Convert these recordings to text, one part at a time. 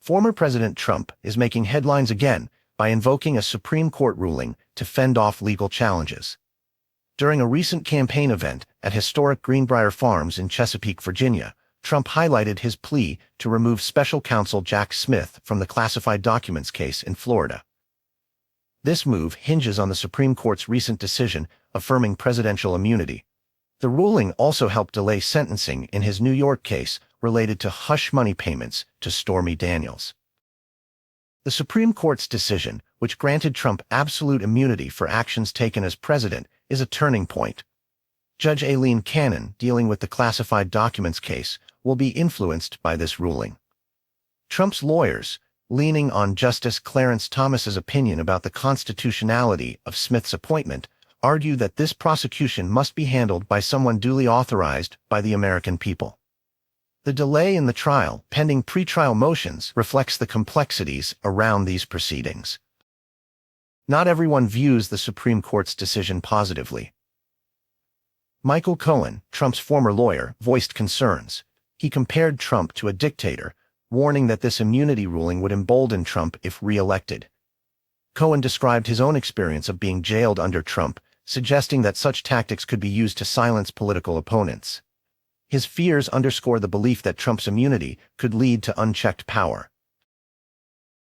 Former President Trump is making headlines again by invoking a Supreme Court ruling to fend off legal challenges. During a recent campaign event at historic Greenbrier Farms in Chesapeake, Virginia, Trump highlighted his plea to remove special counsel Jack Smith from the classified documents case in Florida. This move hinges on the Supreme Court's recent decision affirming presidential immunity. The ruling also helped delay sentencing in his New York case related to hush money payments to Stormy Daniels. The Supreme Court's decision, which granted Trump absolute immunity for actions taken as president, is a turning point. Judge Aileen Cannon, dealing with the classified documents case, will be influenced by this ruling. Trump's lawyers, leaning on Justice Clarence Thomas's opinion about the constitutionality of Smith's appointment, argue that this prosecution must be handled by someone duly authorized by the American people. The delay in the trial, pending pretrial motions, reflects the complexities around these proceedings. Not everyone views the Supreme Court's decision positively. Michael Cohen, Trump's former lawyer, voiced concerns. He compared Trump to a dictator, warning that this immunity ruling would embolden Trump if re-elected. Cohen described his own experience of being jailed under Trump, suggesting that such tactics could be used to silence political opponents. His fears underscore the belief that Trump's immunity could lead to unchecked power.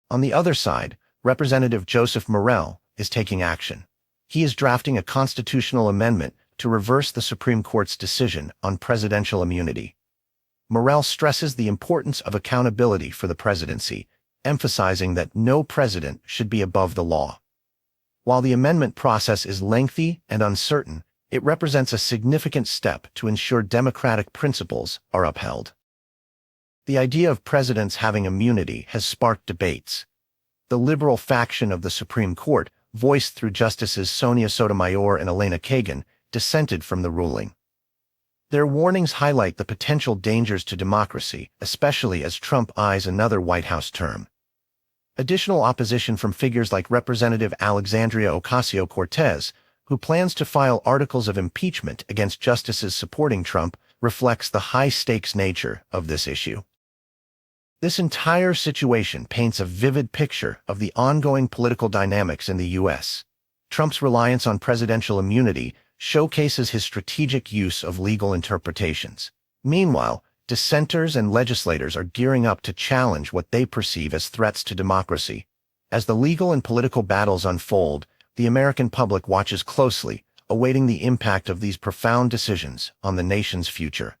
On the other side, Representative Joseph Morell is taking action. He is drafting a constitutional amendment to reverse the Supreme Court's decision on presidential immunity. Morell stresses the importance of accountability for the presidency, emphasizing that no president should be above the law. While the amendment process is lengthy and uncertain, it represents a significant step to ensure democratic principles are upheld. The idea of presidents having immunity has sparked debates. The liberal faction of the Supreme Court, voiced through Justices Sonia Sotomayor and Elena Kagan, dissented from the ruling. Their warnings highlight the potential dangers to democracy, especially as Trump eyes another White House term. Additional opposition from figures like Representative Alexandria Ocasio-Cortez, who plans to file articles of impeachment against justices supporting Trump, reflects the high-stakes nature of this issue. This entire situation paints a vivid picture of the ongoing political dynamics in the U.S. Trump's reliance on presidential immunity showcases his strategic use of legal interpretations. Meanwhile, dissenters and legislators are gearing up to challenge what they perceive as threats to democracy. As the legal and political battles unfold, the American public watches closely, awaiting the impact of these profound decisions on the nation's future.